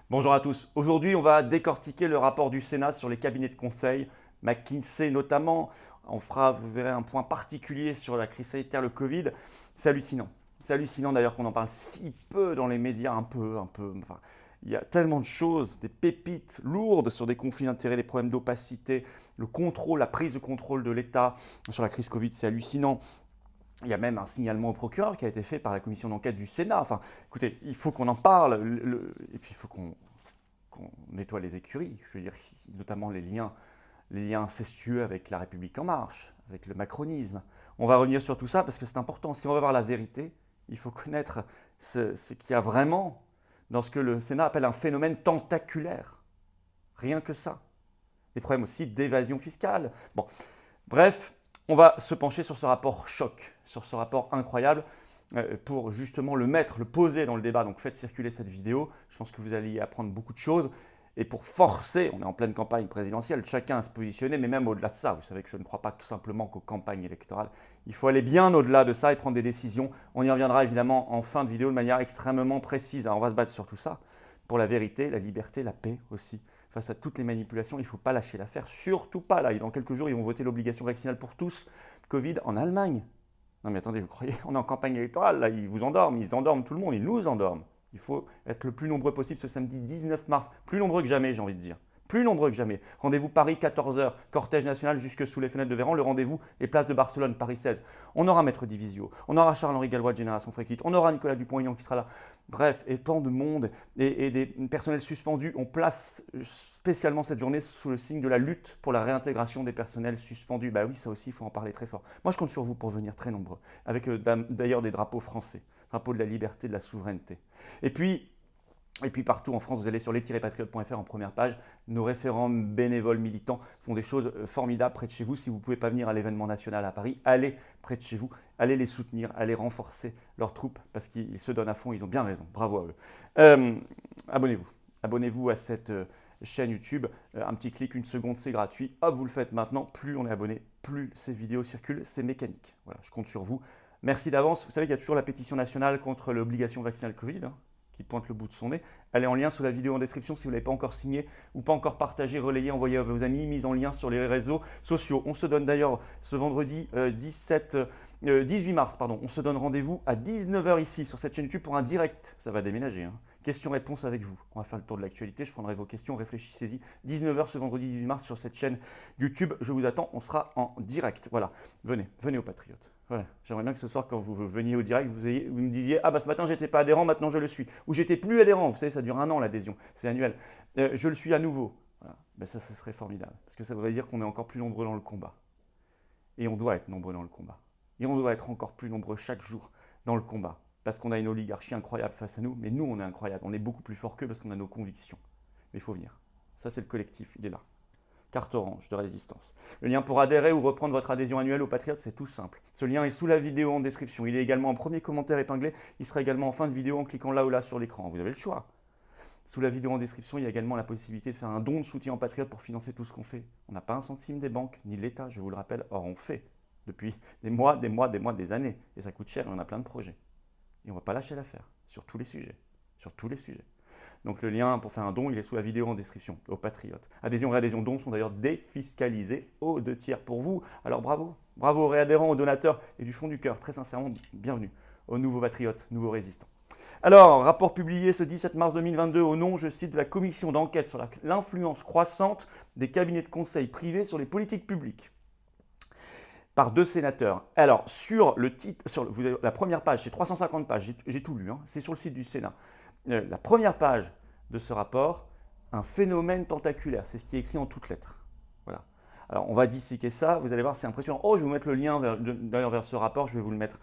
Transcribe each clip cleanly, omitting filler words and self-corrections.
Bonjour à tous. Aujourd'hui, on va décortiquer le rapport du Sénat sur les cabinets de conseil, McKinsey notamment. On fera, vous verrez, un point particulier sur la crise sanitaire, le Covid. C'est hallucinant. C'est hallucinant d'ailleurs qu'on en parle si peu dans les médias, un peu. Enfin, il y a tellement de choses, des pépites lourdes sur des conflits d'intérêts, des problèmes d'opacité, le contrôle, la prise de contrôle de l'État sur la crise Covid, c'est hallucinant. Il y a même un signalement au procureur qui a été fait par la commission d'enquête du Sénat. Enfin, écoutez, il faut qu'on en parle. Et puis, il faut qu'on nettoie les écuries. Je veux dire, notamment les liens incestueux avec la République en marche, avec le macronisme. On va revenir sur tout ça parce que c'est important. Si on veut voir la vérité, il faut connaître ce qu'il y a vraiment dans ce que le Sénat appelle un phénomène tentaculaire. Rien que ça. Des problèmes aussi d'évasion fiscale. Bon, bref, on va se pencher sur ce rapport choc, sur ce rapport incroyable, pour justement le mettre, le poser dans le débat. Donc faites circuler cette vidéo, je pense que vous allez y apprendre beaucoup de choses. Et pour forcer, on est en pleine campagne présidentielle, chacun à se positionner, mais même au-delà de ça, vous savez que je ne crois pas tout simplement qu'aux campagnes électorales. Il faut aller bien au-delà de ça et prendre des décisions. On y reviendra évidemment en fin de vidéo de manière extrêmement précise. Alors on va se battre sur tout ça, pour la vérité, la liberté, la paix aussi. Face à toutes les manipulations, il ne faut pas lâcher l'affaire, surtout pas là. Dans quelques jours, ils vont voter l'obligation vaccinale pour tous, Covid en Allemagne. Non mais attendez, vous croyez, on est en campagne électorale, là, ils vous endorment, ils endorment tout le monde, ils nous endorment. Il faut être le plus nombreux possible ce samedi 19 mars, plus nombreux que jamais, j'ai envie de dire. Plus nombreux que jamais. Rendez-vous Paris, 14h, cortège national jusque sous les fenêtres de Véran. Le rendez-vous est place de Barcelone, Paris 16. On aura Maître Divisio, on aura Charles-Henri Gallois de Génération Frexit, on aura Nicolas Dupont-Aignan qui sera là. Bref, et tant de monde et des personnels suspendus. On place spécialement cette journée sous le signe de la lutte pour la réintégration des personnels suspendus. Bah oui, ça aussi, il faut en parler très fort. Moi, je compte sur vous pour venir très nombreux, avec d'ailleurs des drapeaux français, drapeaux de la liberté, de la souveraineté. Et puis, partout en France, vous allez sur les-patriotes.fr en première page. Nos référents bénévoles militants font des choses formidables près de chez vous. Si vous ne pouvez pas venir à l'événement national à Paris, allez près de chez vous, allez les soutenir, allez renforcer leurs troupes parce qu'ils se donnent à fond, ils ont bien raison. Bravo à eux. Abonnez-vous. Abonnez-vous à cette chaîne YouTube. Un petit clic, une seconde, c'est gratuit. Hop, vous le faites maintenant. Plus on est abonné, plus ces vidéos circulent. C'est mécanique. Voilà, je compte sur vous. Merci d'avance. Vous savez qu'il y a toujours la pétition nationale contre l'obligation vaccinale Covid. Qui pointe le bout de son nez. Elle est en lien sous la vidéo en description si vous ne l'avez pas encore signée ou pas encore partagé, relayé, envoyé à vos amis, mise en lien sur les réseaux sociaux. On se donne d'ailleurs ce vendredi 18 mars, on se donne rendez-vous à 19h ici sur cette chaîne YouTube pour un direct. Ça va déménager. Questions-réponses avec vous. On va faire le tour de l'actualité, je prendrai vos questions, réfléchissez-y. 19h ce vendredi 18 mars sur cette chaîne YouTube. Je vous attends, on sera en direct. Voilà, venez aux Patriotes. Ouais, j'aimerais bien que ce soir, quand vous veniez au direct, vous me disiez « Ah bah ce matin, j'étais pas adhérent, maintenant je le suis. » Ou « J'étais plus adhérent. » Vous savez, ça dure 1 an l'adhésion, c'est annuel. Je le suis à nouveau. Voilà. Ben ça, ce serait formidable. Parce que ça voudrait dire qu'on est encore plus nombreux dans le combat. Et on doit être nombreux dans le combat. Et on doit être encore plus nombreux chaque jour dans le combat. Parce qu'on a une oligarchie incroyable face à nous, mais nous, on est incroyable. On est beaucoup plus fort qu'eux parce qu'on a nos convictions. Mais il faut venir. Ça, c'est le collectif, il est là. Carte orange de résistance. Le lien pour adhérer ou reprendre votre adhésion annuelle aux Patriotes, c'est tout simple. Ce lien est sous la vidéo en description. Il est également en premier commentaire épinglé. Il sera également en fin de vidéo en cliquant là ou là sur l'écran. Vous avez le choix. Sous la vidéo en description, il y a également la possibilité de faire un don de soutien aux Patriotes pour financer tout ce qu'on fait. On n'a pas un centime des banques ni de l'État, je vous le rappelle. Or, on fait depuis des années. Et ça coûte cher et on a plein de projets. Et on ne va pas lâcher l'affaire sur tous les sujets. Sur tous les sujets. Donc le lien pour faire un don, il est sous la vidéo en description, aux Patriotes. Adhésion, réadhésion, dons sont d'ailleurs défiscalisés aux 2/3 pour vous. Alors bravo, bravo aux réadhérents, aux donateurs et du fond du cœur, très sincèrement, bienvenue aux nouveaux Patriotes, nouveaux résistants. Alors, rapport publié ce 17 mars 2022 au nom, je cite, de la commission d'enquête sur l'influence croissante des cabinets de conseil privés sur les politiques publiques par 2 sénateurs. Alors, sur le titre, la première page, c'est 350 pages, j'ai tout lu, c'est sur le site du Sénat. La première page de ce rapport, un phénomène tentaculaire, c'est ce qui est écrit en toutes lettres. Voilà. Alors, on va disséquer ça, vous allez voir, c'est impressionnant. Oh, je vais vous mettre le lien d'ailleurs vers ce rapport, je vais vous le mettre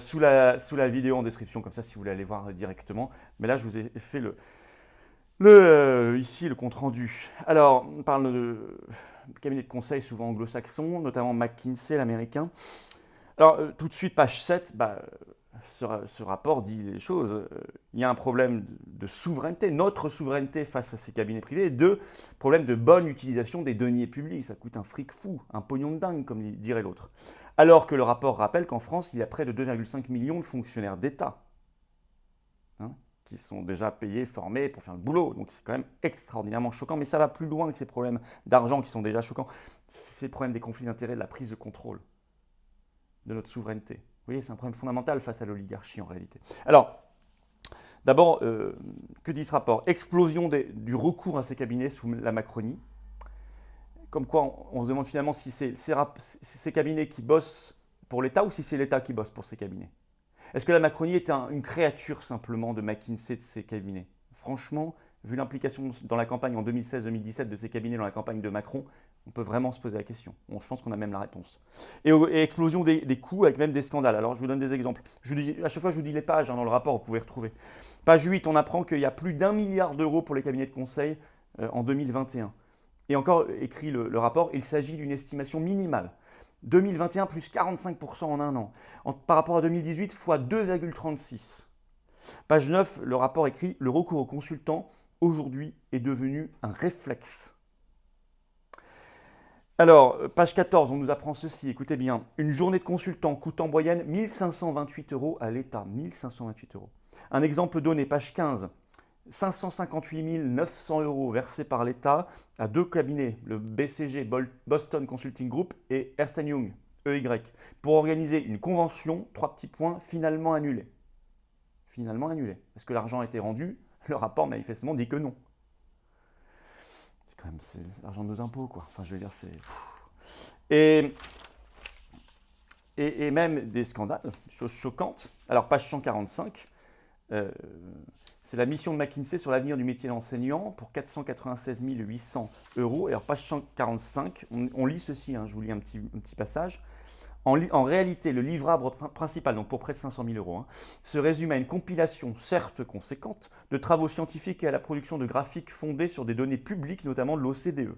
sous la vidéo en description, comme ça, si vous voulez aller voir directement. Mais là, je vous ai fait ici le compte-rendu. Alors, on parle de cabinet de conseil souvent anglo-saxon, notamment McKinsey, l'américain. Alors, tout de suite, page 7, ce rapport dit les choses. Il y a un problème de souveraineté, notre souveraineté face à ces cabinets privés, et 2, problème de bonne utilisation des deniers publics. Ça coûte un fric fou, un pognon de dingue, comme dirait l'autre. Alors que le rapport rappelle qu'en France, il y a près de 2,5 millions de fonctionnaires d'État qui sont déjà payés, formés pour faire le boulot. Donc c'est quand même extraordinairement choquant, mais ça va plus loin que ces problèmes d'argent qui sont déjà choquants. C'est le problème des conflits d'intérêts, de la prise de contrôle de notre souveraineté. Vous voyez, c'est un problème fondamental face à l'oligarchie en réalité. Alors, d'abord, que dit ce rapport? Explosion du recours à ces cabinets sous la Macronie. Comme quoi, on se demande finalement si c'est ces cabinets qui bossent pour l'État ou si c'est l'État qui bosse pour ces cabinets. Est-ce que la Macronie est une créature simplement de McKinsey, de ces cabinets? Franchement, vu l'implication dans la campagne en 2016-2017 de ces cabinets dans la campagne de Macron, on peut vraiment se poser la question. Bon, je pense qu'on a même la réponse. Et explosion des coûts avec même des scandales. Alors, je vous donne des exemples. À chaque fois, je vous dis les pages dans le rapport, vous pouvez retrouver. Page 8, on apprend qu'il y a plus d'1 milliard d'euros pour les cabinets de conseil en 2021. Et encore, écrit le rapport, il s'agit d'une estimation minimale. 2021 plus 45% en un an. Par rapport à 2018, fois 2,36. Page 9, le rapport écrit « Le recours aux consultants, aujourd'hui, est devenu un réflexe ». Alors, page 14, on nous apprend ceci, écoutez bien. Une journée de consultant coûte en moyenne 1 528 euros à l'État. 1 528 euros. Un exemple donné, page 15. 558 900 euros versés par l'État à 2 cabinets, le BCG, Boston Consulting Group et Ernst Young, EY, pour organiser une convention, 3 petits points, finalement annulée. Finalement annulée. Est-ce que l'argent a été rendu? Le rapport manifestement dit que non. C'est quand même l'argent de nos impôts, quoi. Enfin, je veux dire, c'est... Et même des scandales, des choses choquantes. Alors, page 145, c'est la mission de McKinsey sur l'avenir du métier d'enseignant pour 496 800 euros. Et alors, page 145, on lit ceci, je vous lis un petit passage. En réalité, le livrable principal, donc pour près de 500 000 euros, se résume à une compilation, certes conséquente, de travaux scientifiques et à la production de graphiques fondés sur des données publiques, notamment de l'OCDE.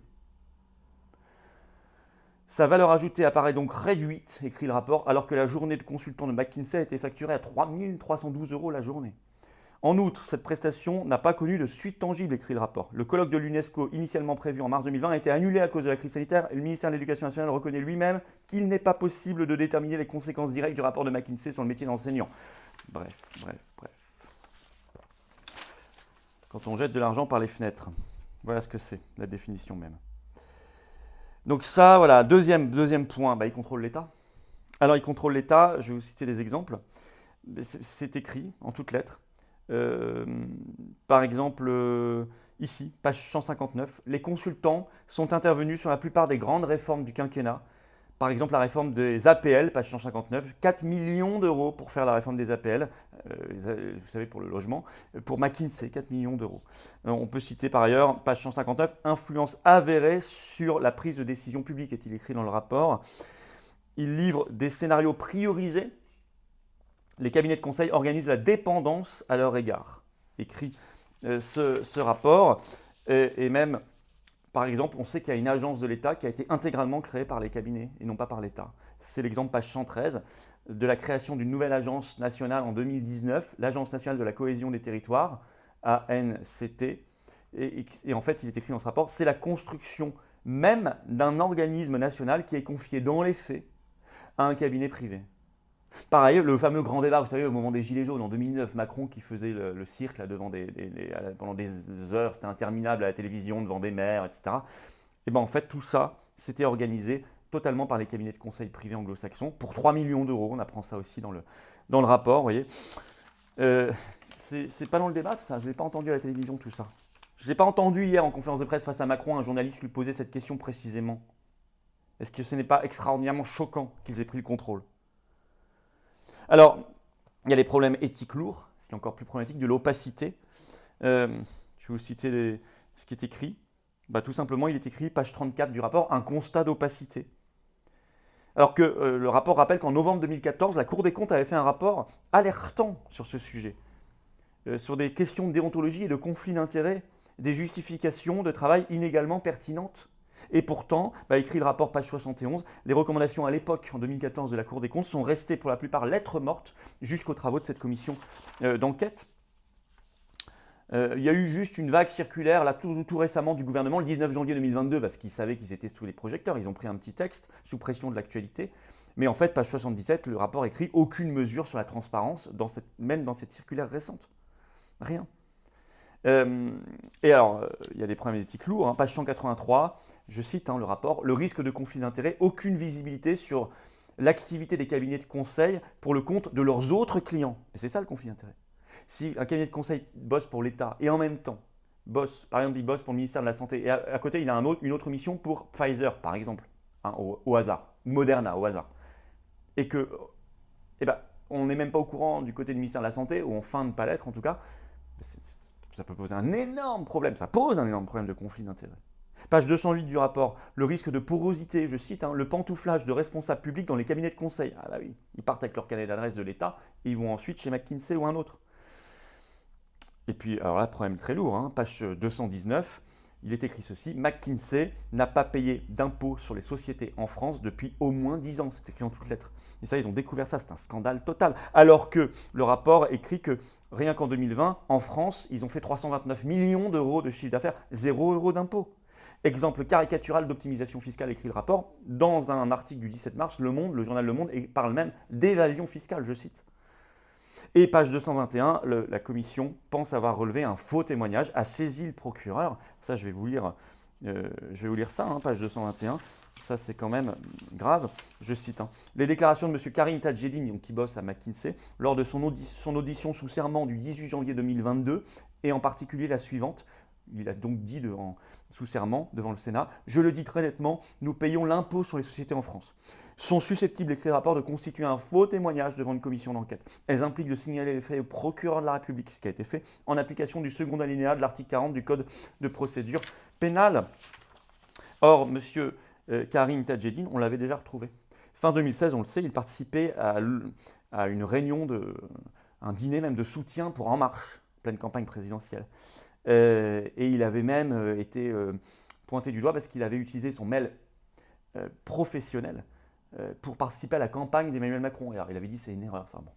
Sa valeur ajoutée apparaît donc réduite, écrit le rapport, alors que la journée de consultant de McKinsey a été facturée à 3 312 euros la journée. En outre, cette prestation n'a pas connu de suite tangible, écrit le rapport. Le colloque de l'UNESCO, initialement prévu en mars 2020, a été annulé à cause de la crise sanitaire et le ministère de l'Éducation nationale reconnaît lui-même qu'il n'est pas possible de déterminer les conséquences directes du rapport de McKinsey sur le métier d'enseignant. Bref. Quand on jette de l'argent par les fenêtres, voilà ce que c'est, la définition même. Donc ça, voilà, deuxième point, il contrôle l'État. Alors il contrôle l'État, je vais vous citer des exemples. C'est écrit en toutes lettres. Par exemple, ici, page 159, les consultants sont intervenus sur la plupart des grandes réformes du quinquennat. Par exemple, la réforme des APL, page 159, 4 millions d'euros pour faire la réforme des APL, vous savez, pour le logement. Pour McKinsey, 4 millions d'euros. On peut citer par ailleurs, page 159, influence avérée sur la prise de décision publique, est-il écrit dans le rapport. Il livre des scénarios priorisés. Les cabinets de conseil organisent la dépendance à leur égard, écrit ce rapport. Et même, par exemple, on sait qu'il y a une agence de l'État qui a été intégralement créée par les cabinets et non pas par l'État. C'est l'exemple page 113 de la création d'une nouvelle agence nationale en 2019, l'Agence nationale de la cohésion des territoires, ANCT. Et en fait, il est écrit dans ce rapport, c'est la construction même d'un organisme national qui est confié dans les faits à un cabinet privé. Pareil, le fameux grand débat, vous savez, au moment des Gilets jaunes en 2009, Macron qui faisait le cirque là, pendant des heures, c'était interminable à la télévision, devant des maires, etc. Et bien en fait, tout ça, c'était organisé totalement par les cabinets de conseil privés anglo-saxons pour 3 millions d'euros. On apprend ça aussi dans le rapport, vous voyez. C'est pas dans le débat, ça, je ne l'ai pas entendu à la télévision, tout ça. Je ne l'ai pas entendu hier en conférence de presse face à Macron, un journaliste lui posait cette question précisément. Est-ce que ce n'est pas extraordinairement choquant qu'ils aient pris le contrôle ? Alors, il y a les problèmes éthiques lourds, ce qui est encore plus problématique, de l'opacité. Je vais vous citer ce qui est écrit. Tout simplement, il est écrit, page 34 du rapport, un constat d'opacité. Alors que le rapport rappelle qu'en novembre 2014, la Cour des comptes avait fait un rapport alertant sur ce sujet, sur des questions de déontologie et de conflits d'intérêts, des justifications de travail inégalement pertinentes. Et pourtant, écrit le rapport page 71, les recommandations à l'époque, en 2014, de la Cour des comptes sont restées pour la plupart lettres mortes jusqu'aux travaux de cette commission d'enquête. Il y a eu juste une vague circulaire là, tout récemment du gouvernement, le 19 janvier 2022, parce qu'ils savaient qu'ils étaient sous les projecteurs, ils ont pris un petit texte sous pression de l'actualité. Mais en fait, page 77, le rapport écrit aucune mesure sur la transparence, même dans cette circulaire récente. Rien. Et alors, il y a des problèmes d'éthique lourds, hein. Page 183, je cite le rapport, le risque de conflit d'intérêts, aucune visibilité sur l'activité des cabinets de conseil pour le compte de leurs autres clients. Et c'est ça le conflit d'intérêts. Si un cabinet de conseil bosse pour l'État et en même temps bosse, par exemple, il bosse pour le ministère de la Santé et à côté, il a une autre mission pour Pfizer, par exemple, hein, au hasard, Moderna, au hasard, et que, eh ben, on n'est même pas au courant du côté du ministère de la Santé, ou en fin de pas l'être en tout cas, ça peut poser un énorme problème, ça pose un énorme problème de conflit d'intérêts. Page 208 du rapport, le risque de porosité, je cite, le pantouflage de responsables publics dans les cabinets de conseil. Ah bah oui, ils partent avec leur carnet d'adresse de l'État et ils vont ensuite chez McKinsey ou un autre. Et puis, alors là, problème très lourd, page 219, il est écrit ceci, McKinsey n'a pas payé d'impôts sur les sociétés en France depuis au moins 10 ans. C'est écrit en toutes lettres. Et ça, ils ont découvert ça, c'est un scandale total. Alors que le rapport écrit que rien qu'en 2020, en France, ils ont fait 329 millions d'euros de chiffre d'affaires, 0 euros d'impôts. Exemple caricatural d'optimisation fiscale, écrit le rapport, dans un article du 17 mars, Le Monde, le journal Le Monde, parle même d'évasion fiscale, je cite. Et page 221, la commission pense avoir relevé un faux témoignage, a saisi le procureur. Ça, je vais vous lire ça, page 221. Ça, c'est quand même grave. Je cite. Les déclarations de M. Karim Tadjedine, qui bosse à McKinsey, lors de son audition sous serment du 18 janvier 2022, et en particulier la suivante. Il a donc dit sous serment devant le Sénat, « Je le dis très nettement, nous payons l'impôt sur les sociétés en France. » Sont susceptibles, écrit le rapport, de constituer un faux témoignage devant une commission d'enquête. Elles impliquent de signaler les faits au procureur de la République, ce qui a été fait en application du second alinéa de l'article 40 du Code de procédure pénale. Or, M. Karim Tadjedine, on l'avait déjà retrouvé. Fin 2016, on le sait, il participait à une réunion, un dîner même de soutien pour En Marche, pleine campagne présidentielle. Et il avait même été pointé du doigt parce qu'il avait utilisé son mail professionnel pour participer à la campagne d'Emmanuel Macron. Et alors, il avait dit c'est une erreur. Enfin bon.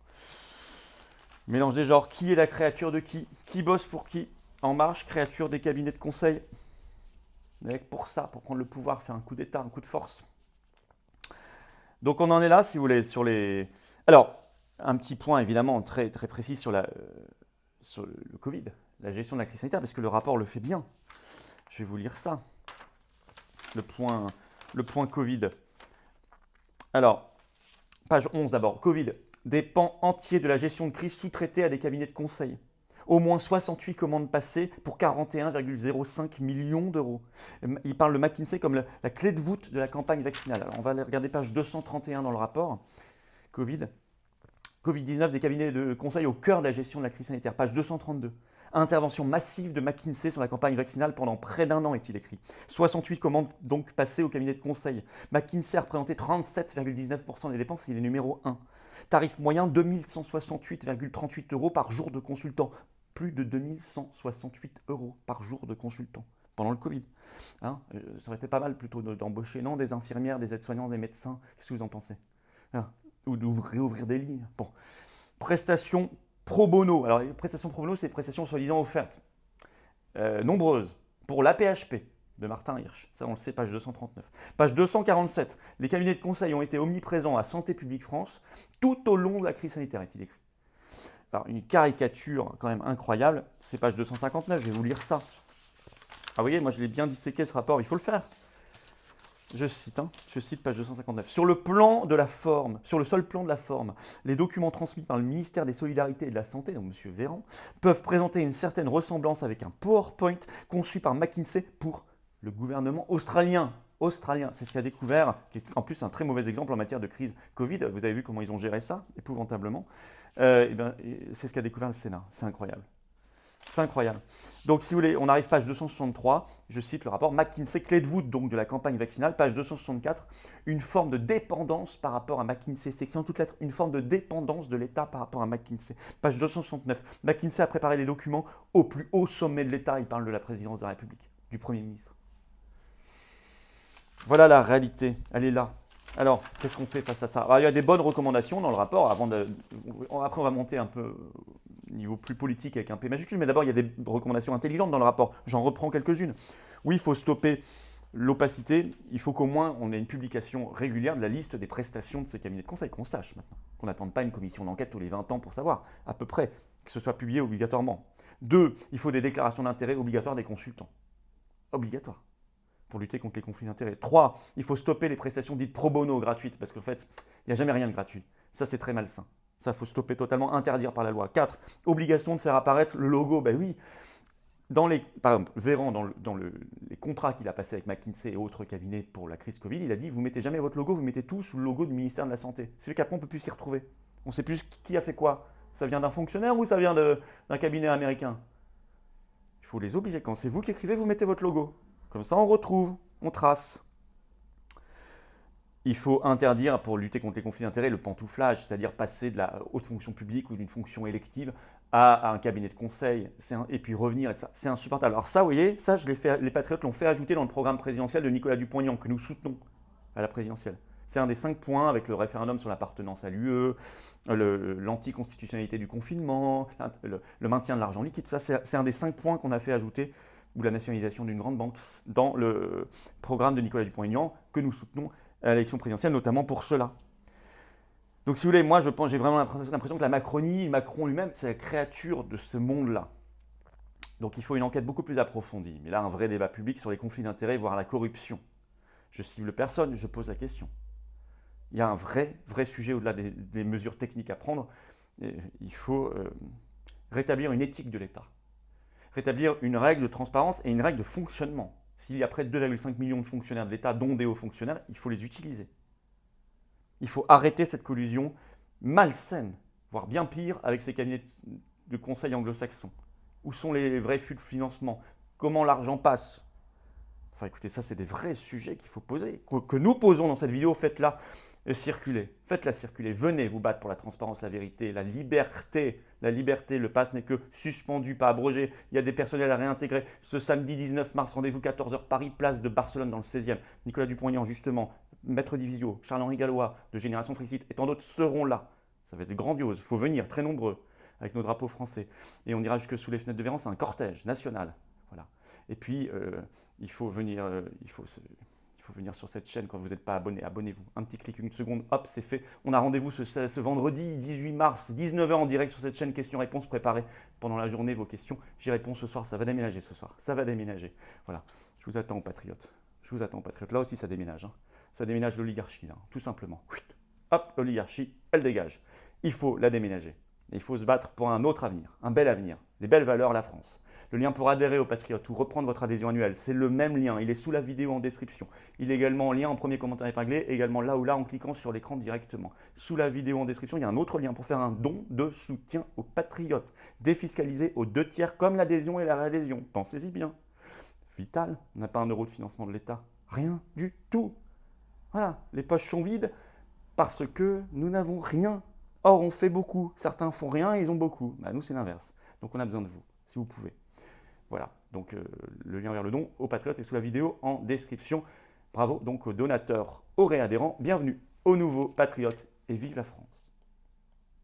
Mélange des genres. Qui est la créature de qui? Qui bosse pour qui? En Marche, créature des cabinets de conseil. Avec pour ça, pour prendre le pouvoir, faire un coup d'État, un coup de force. Donc on en est là, si vous voulez, sur les... Alors, un petit point évidemment très, très précis sur le Covid, la gestion de la crise sanitaire, parce que le rapport le fait bien. Je vais vous lire ça. Le point Covid. Alors, page 11 d'abord. Covid. Des pans entiers de la gestion de crise sous-traités à des cabinets de conseil. Au moins 68 commandes passées pour 41,05 millions d'euros. Il parle de McKinsey comme la clé de voûte de la campagne vaccinale. Alors, on va aller regarder page 231 dans le rapport. Covid. Covid-19, des cabinets de conseil au cœur de la gestion de la crise sanitaire. Page 232. Intervention massive de McKinsey sur la campagne vaccinale pendant près d'un an, est-il écrit. 68 commandes donc passées au cabinet de conseil. McKinsey a représenté 37,19% des dépenses, il est numéro 1. Tarif moyen, 2168,38 euros par jour de consultant. Plus de 2168 euros par jour de consultant pendant le Covid. Ça aurait été pas mal plutôt d'embaucher, non, des infirmières, des aides-soignants, des médecins. Qu'est-ce que vous en pensez? Ou d'ouvrir des lits. Bon. Prestations pro bono. Alors, les prestations pro bono, c'est des prestations soi-disant offertes. Nombreuses. Pour l'APHP de Martin Hirsch. Ça, on le sait, page 239. Page 247. Les cabinets de conseil ont été omniprésents à Santé publique France tout au long de la crise sanitaire, est-il écrit. Alors, une caricature quand même incroyable. C'est page 259. Je vais vous lire ça. Ah, vous voyez, moi, je l'ai bien disséqué ce rapport. Il faut le faire. Je cite page 259. Sur le seul plan de la forme, les documents transmis par le ministère des Solidarités et de la Santé, donc M. Véran, peuvent présenter une certaine ressemblance avec un PowerPoint conçu par McKinsey pour le gouvernement australien. C'est ce qu'a découvert, qui est en plus un très mauvais exemple en matière de crise Covid. Vous avez vu comment ils ont géré ça, épouvantablement. C'est ce qu'a découvert le Sénat. C'est incroyable. C'est incroyable. Donc, si vous voulez, on arrive page 263, je cite le rapport McKinsey, clé de voûte donc de la campagne vaccinale, page 264, une forme de dépendance par rapport à McKinsey. C'est écrit en toutes lettres, une forme de dépendance de l'État par rapport à McKinsey. Page 269, McKinsey a préparé des documents au plus haut sommet de l'État. Il parle de la présidence de la République, du Premier ministre. Voilà la réalité, elle est là. Alors, qu'est-ce qu'on fait face à ça? Alors, il y a des bonnes recommandations dans le rapport. Après, on va monter un peu au niveau plus politique avec un P majuscule, mais d'abord, il y a des recommandations intelligentes dans le rapport. J'en reprends quelques-unes. Oui, il faut stopper l'opacité. Il faut qu'au moins on ait une publication régulière de la liste des prestations de ces cabinets de conseil, qu'on sache maintenant. Qu'on n'attende pas une commission d'enquête tous les 20 ans pour savoir, à peu près, que ce soit publié obligatoirement. 2, il faut des déclarations d'intérêt obligatoires des consultants. Obligatoires. Pour lutter contre les conflits d'intérêts. 3, il faut stopper les prestations dites pro bono gratuites, parce qu'en fait, il n'y a jamais rien de gratuit. Ça, c'est très malsain. Ça, il faut stopper totalement, interdire par la loi. 4, obligation de faire apparaître le logo. Ben oui, par exemple, Véran, dans les contrats qu'il a passés avec McKinsey et autres cabinets pour la crise Covid, il a dit, vous mettez jamais votre logo, vous mettez tout sous le logo du ministère de la Santé. C'est qu'après, on ne peut plus s'y retrouver. On ne sait plus qui a fait quoi. Ça vient d'un fonctionnaire ou ça vient d'un cabinet américain? Il faut les obliger. Quand c'est vous qui écrivez, vous mettez votre logo. Comme ça, on retrouve, on trace. Il faut interdire, pour lutter contre les conflits d'intérêts, le pantouflage, c'est-à-dire passer de la haute fonction publique ou d'une fonction élective à un cabinet de conseil, et puis revenir, et ça, c'est insupportable. Alors ça, vous voyez, ça, les Patriotes l'ont fait ajouter dans le programme présidentiel de Nicolas Dupont-Aignan, que nous soutenons à la présidentielle. C'est un des 5 points avec le référendum sur l'appartenance à l'UE, l'anticonstitutionnalité du confinement, le maintien de l'argent liquide, tout ça, c'est un des 5 points qu'on a fait ajouter, ou la nationalisation d'une grande banque, dans le programme de Nicolas Dupont-Aignan, que nous soutenons à l'élection présidentielle, notamment pour cela. Donc si vous voulez, moi j'ai vraiment l'impression que la Macronie, Macron lui-même, c'est la créature de ce monde-là. Donc il faut une enquête beaucoup plus approfondie, mais là un vrai débat public sur les conflits d'intérêts, voire la corruption. Je cible personne, je pose la question. Il y a un vrai sujet au-delà des mesures techniques à prendre. Il faut rétablir une éthique de l'État, rétablir une règle de transparence et une règle de fonctionnement. S'il y a près de 2,5 millions de fonctionnaires de l'État, dont des hauts fonctionnaires, il faut les utiliser. Il faut arrêter cette collusion malsaine, voire bien pire, avec ces cabinets de conseil anglo-saxons. Où sont les vrais flux de financement? Comment l'argent passe? Enfin écoutez, ça c'est des vrais sujets qu'il faut poser, que nous posons dans cette vidéo. Faites-la circuler, faites-la circuler. Venez vous battre pour la transparence, la vérité, la liberté. La liberté, le pass n'est que suspendu, pas abrogé. Il y a des personnels à réintégrer. Ce samedi 19 mars, rendez-vous 14h Paris, place de Barcelone dans le 16e. Nicolas Dupont-Aignan, justement, Maître Divisio, Charles-Henri Gallois, de Génération Frexit et tant d'autres seront là. Ça va être grandiose. Il faut venir, très nombreux, avec nos drapeaux français. Et on ira jusque sous les fenêtres de Véran, c'est un cortège national. Voilà. Et puis, il faut venir sur cette chaîne quand vous n'êtes pas abonné. Abonnez-vous. Un petit clic, une seconde, hop, c'est fait. On a rendez-vous ce vendredi 18 mars, 19h en direct sur cette chaîne questions-réponses. Préparez pendant la journée vos questions. J'y réponds ce soir. Ça va déménager ce soir. Ça va déménager. Voilà. Je vous attends, patriotes. Je vous attends, patriotes. Là aussi, ça déménage. Hein. Ça déménage l'oligarchie, là, tout simplement. Hop, l'oligarchie, elle dégage. Il faut la déménager. Il faut se battre pour un autre avenir, un bel avenir, des belles valeurs, la France. Le lien pour adhérer aux Patriotes ou reprendre votre adhésion annuelle, c'est le même lien. Il est sous la vidéo en description. Il est également en lien en premier commentaire épinglé, également là ou là en cliquant sur l'écran directement. Sous la vidéo en description, il y a un autre lien pour faire un don de soutien aux Patriotes, défiscalisé aux 2/3 comme l'adhésion et la réadhésion. Pensez-y bien. Vital, on n'a pas 1 euro de financement de l'État. Rien du tout. Voilà, les poches sont vides parce que nous n'avons rien. Or, on fait beaucoup. Certains font rien et ils ont beaucoup. Bah, nous, c'est l'inverse. Donc, on a besoin de vous, si vous pouvez. Voilà, donc le lien vers le don aux Patriotes est sous la vidéo en description. Bravo donc aux donateurs, aux réadhérents. Bienvenue aux nouveaux Patriotes et vive la France.